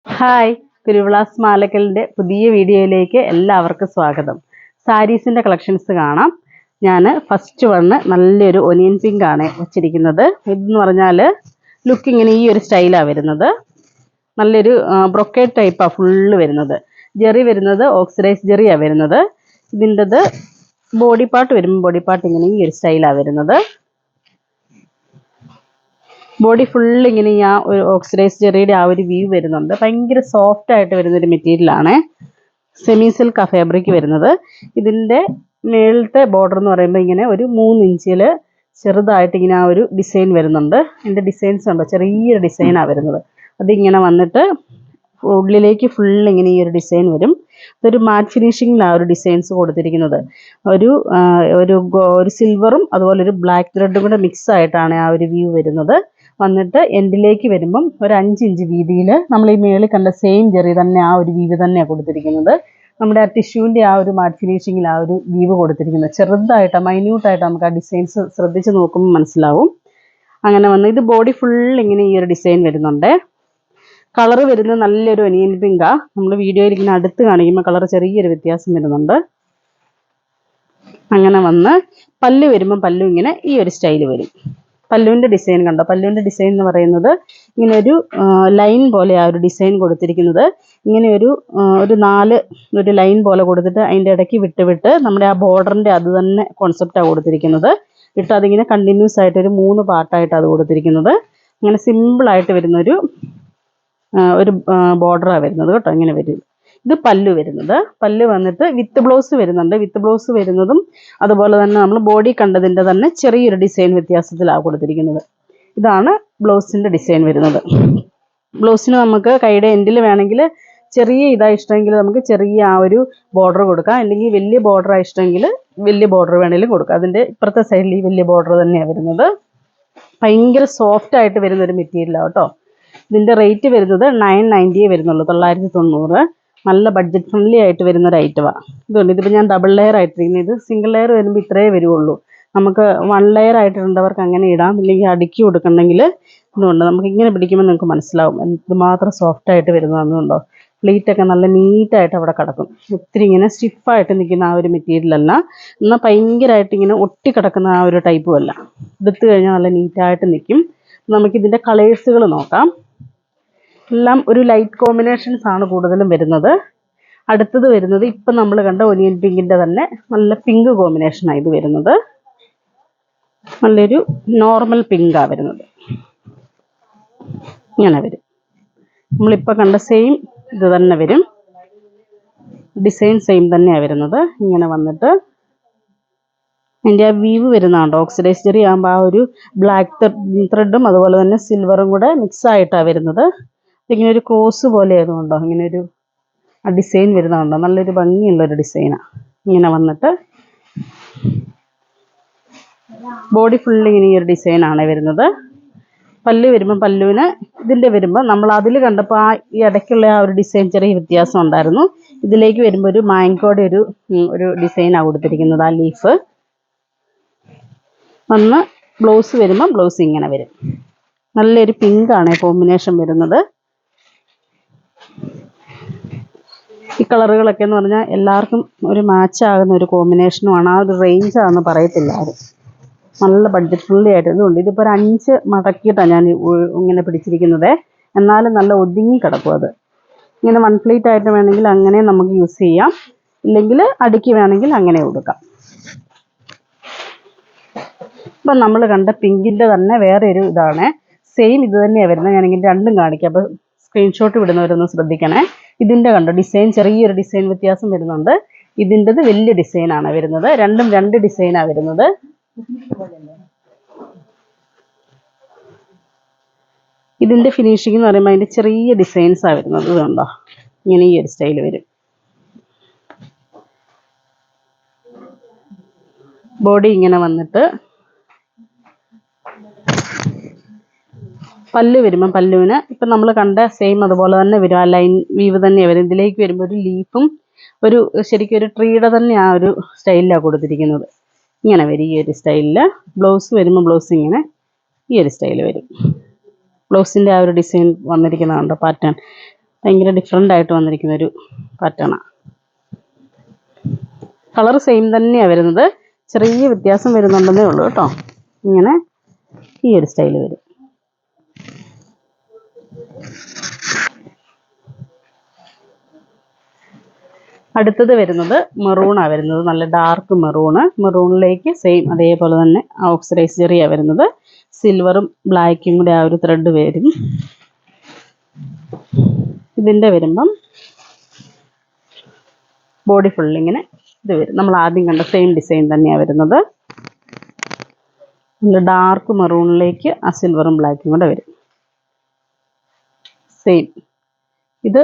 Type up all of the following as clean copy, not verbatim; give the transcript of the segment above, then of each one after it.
Hi, കുരുവിളാസ് മാലക്കലിൻ്റെ പുതിയ വീഡിയോയിലേക്ക് എല്ലാവർക്കും സ്വാഗതം. സാരീസിൻ്റെ കളക്ഷൻസ് കാണാം. ഞാൻ ഫസ്റ്റ് വന്ന് നല്ലൊരു ഒനിയൻ പിങ്ക് ആണ് വെച്ചിരിക്കുന്നത്. ഇതെന്ന് പറഞ്ഞാൽ ലുക്ക് ഇങ്ങനെ ഈ ഒരു സ്റ്റൈലാണ് വരുന്നത്. നല്ലൊരു ബ്രൊക്കേഡ് ടൈപ്പാണ് ഫുള്ള് വരുന്നത്. ജെറി വരുന്നത് ഓക്സിഡൈസ് ജെറിയാണ് വരുന്നത്. ഇതിൻ്റെത് ബോഡി പാർട്ട് വരുമ്പോൾ ബോഡി പാർട്ട് ഇങ്ങനെ ഈ ഒരു സ്റ്റൈലാണ് വരുന്നത്. ബോഡി ഫുൾ ഇങ്ങനെ ആ ഒരു ഓക്സിഡൈസ് ജെറിയുടെ ആ ഒരു വ്യൂ വരുന്നുണ്ട്. ഭയങ്കര സോഫ്റ്റ് ആയിട്ട് വരുന്നൊരു മെറ്റീരിയലാണ്. സെമി സിൽക്ക് ഫാബ്രിക് വരുന്നത്. ഇതിൻ്റെ മേളത്തെ ബോർഡർ എന്ന് പറയുമ്പോൾ ഇങ്ങനെ ഒരു 3 ഇഞ്ചിൽ ചെറുതായിട്ട് ഇങ്ങനെ ആ ഒരു ഡിസൈൻ വരുന്നുണ്ട്. ഇതിൻ്റെ ഡിസൈൻസ് ഉണ്ടോ, ചെറിയൊരു ഡിസൈനാണ് വരുന്നത്. അതിങ്ങനെ വന്നിട്ട് ഉള്ളിലേക്ക് ഫുൾ ഇങ്ങനെ ഈ ഒരു ഡിസൈൻ വരും. ഇതൊരു മാറ്റ് ഫിനിഷിങ്ങിലാണ് ഒരു ഡിസൈൻസ് കൊടുത്തിരിക്കുന്നത്. ഒരു ഒരു സിൽവറും അതുപോലെ ഒരു ബ്ലാക്ക് ത്രെഡും കൂടെ മിക്സ് ആയിട്ടാണ് ആ ഒരു വ്യൂ വരുന്നത്. വന്നിട്ട് എൻഡിലേക്ക് വരുമ്പം ഒരു 5 ഇഞ്ച് വീതിയിൽ നമ്മൾ ഈ മേളിൽ കണ്ട സെയിം ജെറി തന്നെ ആ ഒരു വീവ് തന്നെയാണ് കൊടുത്തിരിക്കുന്നത്. നമ്മുടെ ആ ടിഷ്യൂവിൻ്റെ ആ ഒരു മാറ്റ് ഫിനിഷിങ്ങിൽ ആ ഒരു വീവ് കൊടുത്തിരിക്കുന്നത് ചെറുതായിട്ട് മൈന്യൂട്ടായിട്ട് നമുക്ക് ആ ഡിസൈൻസ് ശ്രദ്ധിച്ച് നോക്കുമ്പോൾ മനസ്സിലാവും. അങ്ങനെ വന്ന് ഇത് ബോഡി ഫുൾ ഇങ്ങനെ ഈ ഒരു ഡിസൈൻ വരുന്നുണ്ട്. കളർ വരുന്നത് നല്ലൊരു ഒനിയൻ പിങ്കാ. നമ്മൾ വീഡിയോയിൽ ഇങ്ങനെ അടുത്ത് കാണിക്കുമ്പോൾ കളർ ചെറിയൊരു വ്യത്യാസം വരുന്നുണ്ട്. അങ്ങനെ വന്ന് പല്ല് വരുമ്പം പല്ലു ഇങ്ങനെ ഈ ഒരു സ്റ്റൈൽ വരും. പല്ലുവിൻ്റെ ഡിസൈൻ കണ്ടോ, പല്ലുവിൻ്റെ ഡിസൈൻ എന്ന് പറയുന്നത് ഇങ്ങനെ ഒരു ലൈൻ പോലെ ആ ഒരു ഡിസൈൻ കൊടുത്തിരിക്കുന്നത്. ഇങ്ങനെ ഒരു 4 ലൈൻ പോലെ കൊടുത്തിട്ട് അതിൻ്റെ ഇടയ്ക്ക് വിട്ട് നമ്മുടെ ആ ബോർഡറിൻ്റെ അത് തന്നെ കോൺസെപ്റ്റാണ് കൊടുത്തിരിക്കുന്നത്. ഇട്ട് അതിങ്ങനെ കണ്ടിന്യൂസ് ആയിട്ട് ഒരു 3 പാർട്ടായിട്ട് അത് കൊടുത്തിരിക്കുന്നത്. അങ്ങനെ സിമ്പിളായിട്ട് വരുന്നൊരു ബോർഡറാണ് വരുന്നത് കേട്ടോ. ഇങ്ങനെ വരും. ഇത് പല്ലു വരുന്നത്. പല്ല് വന്നിട്ട് വിത്ത് ബ്ലൗസ് വരുന്നുണ്ട്. വിത്ത് ബ്ലൗസ് വരുന്നതും അതുപോലെ തന്നെ നമ്മൾ ബോഡി കണ്ടതിൻ്റെ തന്നെ ചെറിയൊരു ഡിസൈൻ വ്യത്യാസത്തിലാണ് കൊടുത്തിരിക്കുന്നത്. ഇതാണ് ബ്ലൗസിൻ്റെ ഡിസൈൻ വരുന്നത്. ബ്ലൗസിന് നമുക്ക് കൈയുടെ എൻഡിൽ വേണമെങ്കിൽ ചെറിയ ഇതാ ഇഷ്ടമെങ്കിൽ നമുക്ക് ചെറിയ ആ ഒരു ബോർഡർ കൊടുക്കാം. അല്ലെങ്കിൽ വലിയ ബോർഡറാണ് ഇഷ്ടമെങ്കിൽ വലിയ ബോർഡർ വേണമെങ്കിലും കൊടുക്കാം. അതിൻ്റെ ഇപ്പുറത്തെ സൈഡിൽ ഈ വലിയ ബോർഡർ തന്നെയാണ് വരുന്നത്. ഭയങ്കര സോഫ്റ്റ് ആയിട്ട് വരുന്നൊരു മെറ്റീരിയലാണ് കേട്ടോ. ഇതിൻ്റെ റേറ്റ് വരുന്നത് 990 വരുന്നുള്ളൂ, 990. നല്ല ബഡ്ജറ്റ് ഫ്രണ്ട്ലി ആയിട്ട് വരുന്ന ഒരു ഐറ്റമാണ്. ഇതുകൊണ്ട് ഇതിപ്പോൾ ഞാൻ ഡബിൾ ലെയർ ആയിട്ടിരിക്കുന്നത്. ഇത് സിംഗിൾ ലെയർ വരുമ്പോൾ ഇത്രയേ വരുള്ളൂ. നമുക്ക് 1 ലെയർ ആയിട്ടിടേണ്ടവർക്ക് അങ്ങനെ ഇടാം. ഇല്ലെങ്കിൽ അടുക്കി കൊടുക്കണമെങ്കിൽ ഇതുകൊണ്ട് നമുക്ക് ഇങ്ങനെ പിടിക്കുമ്പോൾ നിങ്ങൾക്ക് മനസ്സിലാവും എന്തുമാത്രം സോഫ്റ്റ് ആയിട്ട് വരുന്നതെന്നുണ്ടോ. പ്ലീറ്റൊക്കെ നല്ല നീറ്റായിട്ട് അവിടെ കിടക്കും. ഒത്തിരി ഇങ്ങനെ സ്റ്റിഫായിട്ട് നിൽക്കുന്ന ആ ഒരു മെറ്റീരിയൽ അല്ല, എന്നാൽ ഭയങ്കരമായിട്ട് ഇങ്ങനെ ഒട്ടിക്കിടക്കുന്ന ആ ഒരു ടൈപ്പും അല്ല. എടുത്തു കഴിഞ്ഞാൽ നല്ല നീറ്റായിട്ട് നിൽക്കും. നമുക്കിതിൻ്റെ കളേഴ്സുകൾ നോക്കാം. എല്ലാം ഒരു ലൈറ്റ് കോമ്പിനേഷൻസ് ആണ് കൂടുതലും വരുന്നത്. അടുത്തത് വരുന്നത് ഇപ്പം നമ്മൾ കണ്ട ഒനിയൻ പിങ്കിൻ്റെ തന്നെ നല്ല പിങ്ക് കോമ്പിനേഷനാണ് ഇത് വരുന്നത്. നല്ലൊരു നോർമൽ പിങ്കാണ് വരുന്നത്. ഇങ്ങനെ വരും. നമ്മളിപ്പോൾ കണ്ട സെയിം ഇത് തന്നെ വരും. ഡിസൈൻ സെയിം തന്നെയാണ് വരുന്നത്. ഇങ്ങനെ വന്നിട്ട് അതിൻ്റെ ആ വീവ് വരുന്നതുകൊണ്ട് ഓക്സിഡൈസ് ജെറി ആകുമ്പോൾ ആ ഒരു ബ്ലാക്ക് ത്രെഡും അതുപോലെ തന്നെ സിൽവറും കൂടെ മിക്സ് ആയിട്ടാണ് വരുന്നത്. ഇങ്ങനെ ഒരു ക്രോസ് പോലെ ആയതുകൊണ്ടോ ഇങ്ങനെ ഒരു ആ ഡിസൈൻ വരുന്നതുകൊണ്ടോ നല്ലൊരു ഭംഗിയുള്ളൊരു ഡിസൈനാണ്. ഇങ്ങനെ വന്നിട്ട് ബോഡി ഫുള്ള് ഇങ്ങനെ ഈ ഒരു ഡിസൈനാണ് വരുന്നത്. പല്ല് വരുമ്പോൾ പല്ലുവിന് ഇതിൻ്റെ വരുമ്പോൾ നമ്മൾ അതിൽ കണ്ടപ്പോൾ ആ ഈ ഇടയ്ക്കുള്ള ആ ഒരു ഡിസൈൻ ചെറിയ വ്യത്യാസം ഉണ്ടായിരുന്നു. ഇതിലേക്ക് വരുമ്പോൾ ഒരു മാങ്കോയുടെ ഒരു ഡിസൈനാണ് കൊടുത്തിരിക്കുന്നത്. ആ ലീഫ് വന്ന് ബ്ലൗസ് വരുമ്പോൾ ബ്ലൗസ് ഇങ്ങനെ വരും. നല്ലൊരു പിങ്കാണ് കോമ്പിനേഷൻ വരുന്നത്. ഈ കളറുകളൊക്കെ എന്ന് പറഞ്ഞാൽ എല്ലാവർക്കും ഒരു മാച്ചാകുന്ന ഒരു കോമ്പിനേഷനുമാണ്. ആ ഒരു റേഞ്ചാണെന്ന് പറയത്തില്ല ആരും. നല്ല ബഡ്ജറ്റ് ഫ്രണ്ട്ലി ആയിട്ട് ഇതുണ്ട്. ഇതിപ്പോൾ ഒരു 5 മടക്കിയിട്ടാണ് ഞാൻ ഇങ്ങനെ പിടിച്ചിരിക്കുന്നത്. എന്നാലും നല്ല ഒതുങ്ങി കിടക്കും. അത് ഇങ്ങനെ 1 പ്ലീറ്റ് ആയിട്ട് വേണമെങ്കിൽ അങ്ങനെ നമുക്ക് യൂസ് ചെയ്യാം. ഇല്ലെങ്കിൽ അടുക്കി വേണമെങ്കിൽ അങ്ങനെ കൊടുക്കാം. ഇപ്പം നമ്മൾ കണ്ട പിങ്കിൻ്റെ തന്നെ വേറെ ഒരു ഇതാണ്. സെയിം ഇത് തന്നെയാണ് വരുന്നത്. ഞാനിങ്ങനെ രണ്ടും കാണിക്കാം. അപ്പോൾ സ്ക്രീൻഷോട്ട് വിടുന്നവരൊന്ന് ശ്രദ്ധിക്കണേ. ഇതിൻ്റെ കണ്ടോ ഡിസൈൻ ചെറിയൊരു ഡിസൈൻ വ്യത്യാസം വരുന്നുണ്ട്. ഇതിൻ്റെത് വലിയ ഡിസൈനാണ് വരുന്നത്. രണ്ടും 2 ഡിസൈനാണ് വരുന്നത്. ഇതിൻ്റെ ഫിനിഷിംഗ് എന്ന് പറയുമ്പോൾ അതിൻ്റെ ചെറിയ ഡിസൈൻസാണ് വരുന്നത്. ഇതുണ്ടോ ഇങ്ങനെ ഈ ഒരു സ്റ്റൈൽ വരും. ബോഡി ഇങ്ങനെ വന്നിട്ട് പല്ല് വരുമ്പം പല്ലുവിന് ഇപ്പം നമ്മൾ കണ്ട സെയിം അതുപോലെ തന്നെ വരും. ആ ലൈൻ വീവ് തന്നെയാണ് വരും. ഇതിലേക്ക് വരുമ്പോൾ ഒരു ലീഫും ശരിക്കും ഒരു ട്രീയുടെ തന്നെ ആ ഒരു സ്റ്റൈലിലാണ് കൊടുത്തിരിക്കുന്നത്. ഇങ്ങനെ വരും ഈ ഒരു സ്റ്റൈലിൽ. ബ്ലൗസ് വരുമ്പോൾ ബ്ലൗസ് ഇങ്ങനെ ഈ ഒരു സ്റ്റൈൽ വരും. ബ്ലൗസിൻ്റെ ആ ഒരു ഡിസൈൻ വന്നിരിക്കുന്നതുണ്ട് പാറ്റേൺ. ഭയങ്കര ഡിഫറെൻ്റ് ആയിട്ട് വന്നിരിക്കുന്ന ഒരു പാറ്റേണാണ്. കളർ സെയിം തന്നെയാണ് വരുന്നത്, ചെറിയ വ്യത്യാസം വരുന്നുണ്ടെന്നേ ഉള്ളൂ കേട്ടോ. ഇങ്ങനെ ഈ ഒരു സ്റ്റൈൽ വരും. അടുത്തത് വരുന്നത് മെറൂണാണ് വരുന്നത്, നല്ല ഡാർക്ക് മെറൂണിലേക്ക് സെയിം അതേപോലെ തന്നെ ഓക്സിഡൈസ് ചെറിയാണ് വരുന്നത്. സിൽവറും ബ്ലാക്കും കൂടെ ആ ഒരു ത്രെഡ് വരും. ഇതിൻ്റെ വരുമ്പം ബോഡി ഫുള്ളിങ്ങനെ ഇത് വരും. നമ്മൾ ആദ്യം കണ്ട സെയിം ഡിസൈൻ തന്നെയാണ് വരുന്നത്. നല്ല ഡാർക്ക് മെറൂണിലേക്ക് ആ സിൽവറും ബ്ലാക്കും കൂടെ വരും. സെയിം ഇത്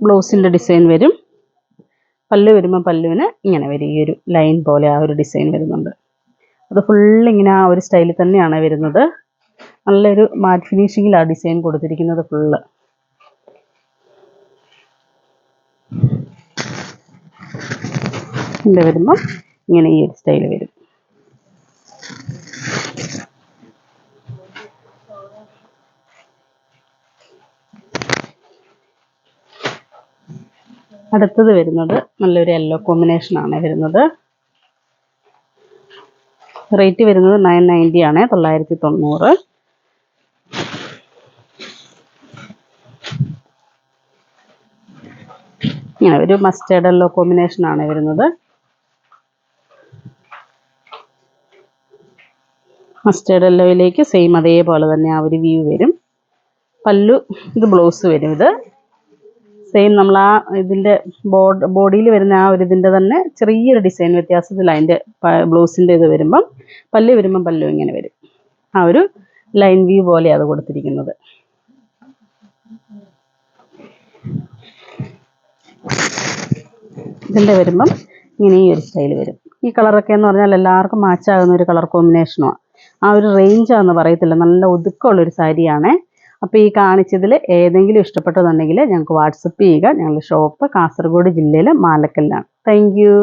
ബ്ലൗസിൻ്റെ ഡിസൈൻ വരും. പല്ല് വരുമ്പോൾ പല്ലുവിന് ഇങ്ങനെ വരും, ഈ ഒരു ലൈൻ പോലെ ആ ഒരു ഡിസൈൻ വരുന്നുണ്ട്. അത് ഫുള്ളിങ്ങനെ ആ ഒരു സ്റ്റൈലിൽ തന്നെയാണ് വരുന്നത്. നല്ലൊരു മാറ്റ് ഫിനിഷിങ്ങിലാണ് ഡിസൈൻ കൊടുത്തിരിക്കുന്നത് ഫുള്ള്. ഇതിൻ്റെ വരുമ്പം ഇങ്ങനെ ഈ ഒരു സ്റ്റൈൽ വരും. അടുത്തത് വരുന്നത് നല്ലൊരു യെല്ലോ കോമ്പിനേഷനാണ് വരുന്നത്. റേറ്റ് വരുന്നത് 990 ആണ്, 990. ഇങ്ങനെ ഒരു മസ്റ്റേർഡ് യെല്ലോ കോമ്പിനേഷനാണ് വരുന്നത്. മസ്റ്റേർഡ് യെല്ലോയിലേക്ക് സെയിം അതേപോലെ തന്നെ ആ ഒരു വ്യൂ വരും. പല്ലു ഇത് ബ്ലൗസ് വരും. ഇത് സെയിം നമ്മൾ ആ ഇതിൻ്റെ ബോഡിയിൽ വരുന്ന ആ ഒരു ഇതിൻ്റെ തന്നെ ചെറിയൊരു ഡിസൈൻ വ്യത്യാസത്തിൽ അതിൻ്റെ ബ്ലൗസിൻ്റെ ഇത് വരുമ്പം പല്ലു വരുമ്പം പല്ലു ഇങ്ങനെ വരും. ആ ഒരു ലൈൻ വ്യൂ പോലെയാണ് അത് കൊടുത്തിരിക്കുന്നത്. ഇതിൻ്റെ വരുമ്പം ഇങ്ങനെ ഈ ഒരു സ്റ്റൈൽ വരും. ഈ കളറൊക്കെ എന്ന് പറഞ്ഞാൽ എല്ലാവർക്കും മാച്ചാകുന്ന ഒരു കളർ കോമ്പിനേഷനുമാണ്. ആ ഒരു റേഞ്ചാണെന്ന് പറയത്തില്ല, നല്ല ഒതുക്കമുള്ളൊരു സാരിയാണ്. അപ്പോൾ ഈ കാണിച്ചതിൽ ഏതെങ്കിലും ഇഷ്ടപ്പെട്ടതുണ്ടെങ്കിൽ ഞങ്ങൾക്ക് വാട്സപ്പ് ചെയ്യുക. ഞങ്ങളുടെ ഷോപ്പ് കാസർഗോഡ് ജില്ലയിലെ മാലക്കല്ലാണ്. Thank you.